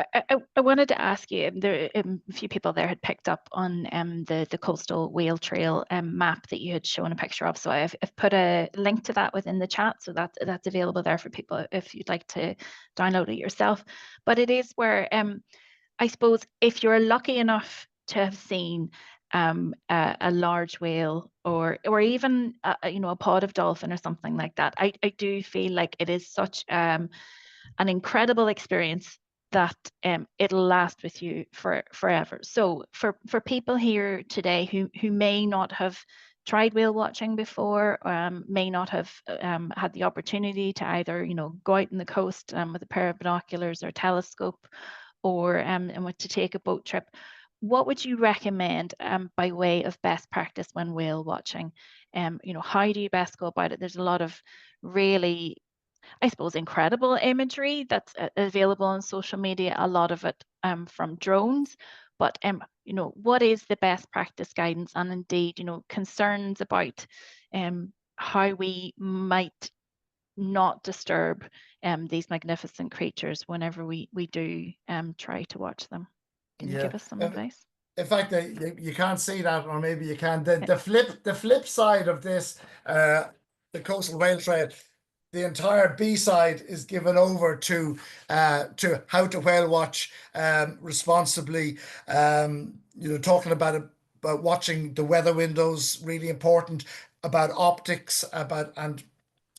I wanted to ask you, there a few people there had picked up on the coastal whale trail map that you had shown a picture of. So I've put a link to that within the chat, so that's available there for people if you'd like to download it yourself. But it is where, I suppose, if you're lucky enough to have seen a large whale or even a pod of dolphin or something like that, I do feel like it is such an incredible experience that it'll last with you forever. So for people here today who may not have tried whale watching before, may not have had the opportunity to either go out on the coast with a pair of binoculars or telescope, or and to take a boat trip, what would you recommend by way of best practice when whale watching? How do you best go about it? There's a lot of really, I suppose, incredible imagery that's available on social media, a lot of it from drones. But what is the best practice guidance, and indeed, concerns about how we might not disturb these magnificent creatures whenever we do try to watch them? Can you give us some advice? In fact, you can't see that, or maybe you can. The flip side of this, the coastal whale trail, the entire B side is given over to how to whale watch responsibly. Talking about watching the weather windows, really important, about optics, and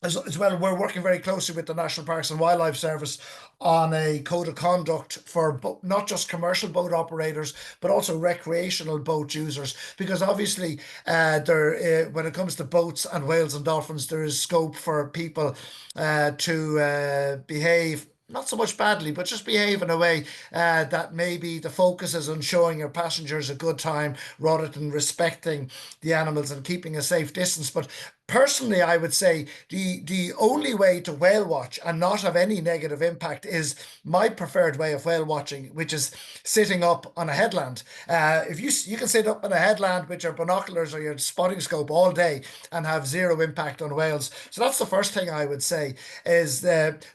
as well, we're working very closely with the National Parks and Wildlife Service on a code of conduct for not just commercial boat operators, but also recreational boat users. Because obviously, when it comes to boats and whales and dolphins, there is scope for people to behave not so much badly, but just behave in a way that maybe the focus is on showing your passengers a good time rather than respecting the animals and keeping a safe distance. But personally, I would say the only way to whale watch and not have any negative impact is my preferred way of whale watching, which is sitting up on a headland. If you can sit up on a headland with your binoculars or your spotting scope all day and have zero impact on whales. So that's the first thing I would say is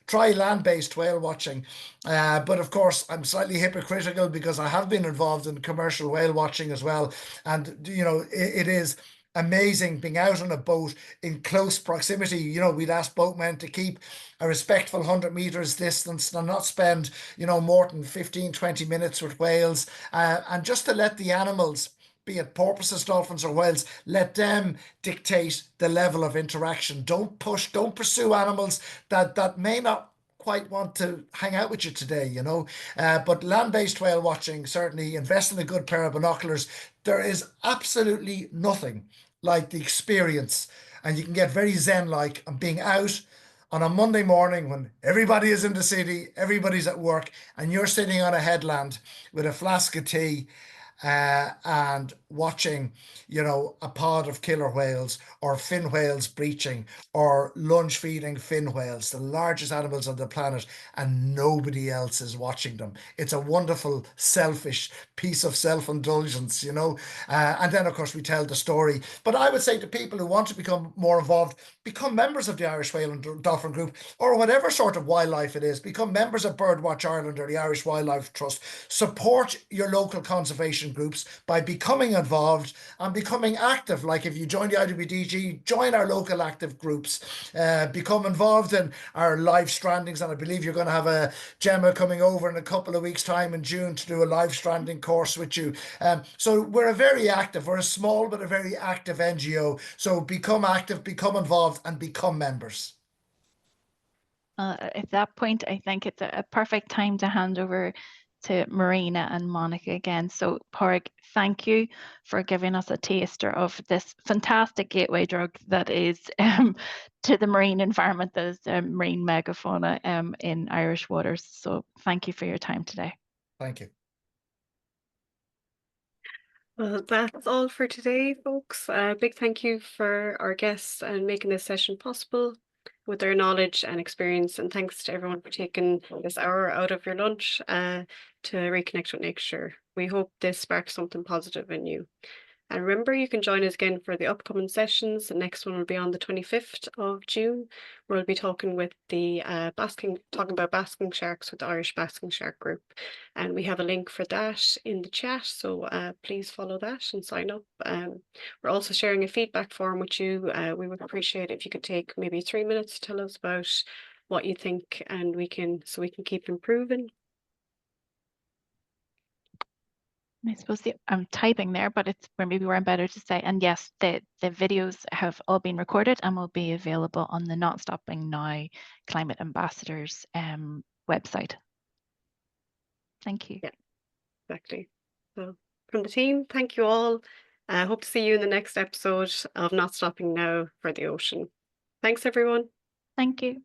try land-based whale watching. But of course, I'm slightly hypocritical because I have been involved in commercial whale watching as well. And, it is amazing being out on a boat in close proximity. We'd ask boatmen to keep a respectful 100 meters distance and not spend, more than 15-20 minutes with whales, and just to let the animals, be it porpoises, dolphins or whales, let them dictate the level of interaction. Don't pursue animals that may not quite want to hang out with you today, but land-based whale watching, certainly invest in a good pair of binoculars. There is absolutely nothing like the experience, and you can get very zen-like on being out on a Monday morning when everybody is in the city, everybody's at work, and you're sitting on a headland with a flask of tea and watching, a pod of killer whales or fin whales breaching or lunge feeding fin whales, the largest animals on the planet, and nobody else is watching them. It's a wonderful, selfish piece of self-indulgence, and then, of course, we tell the story. But I would say to people who want to become more involved, become members of the Irish Whale and Dolphin Group or whatever sort of wildlife it is. Become members of Birdwatch Ireland or the Irish Wildlife Trust. Support your local conservation groups by becoming involved and becoming active. Like if you join the IWDG, join our local active groups, become involved in our live strandings. And I believe you're going to have a Gemma coming over in a couple of weeks' time in June to do a live stranding course with you. So we're we're a small but a very active NGO. So become active, become involved, and become members. At that point, I think it's a perfect time to hand over to Marina and Monica again. So Pádraig, thank you for giving us a taster of this fantastic gateway drug that is to the marine environment, that is marine megafauna in Irish waters. So thank you for your time today. Thank you. Well, that's all for today, folks. Big thank you for our guests and making this session possible with their knowledge and experience. And thanks to everyone for taking this hour out of your lunch to reconnect with nature. We hope this sparks something positive in you. And remember, you can join us again for the upcoming sessions. The next one will be on the 25th of June, where we'll be talking with the talking about basking sharks with the Irish Basking Shark Group. And we have a link for that in the chat, so please follow that and sign up. We're also sharing a feedback form with you. We would appreciate if you could take maybe 3 minutes to tell us about what you think, and we can keep improving. I suppose I'm typing there, but it's maybe we're better to say. And yes, the videos have all been recorded and will be available on the Not Stopping Now Climate Ambassadors website. Thank you. Yeah, exactly. So from the team, thank you all. I hope to see you in the next episode of Not Stopping Now for the Ocean. Thanks, everyone. Thank you.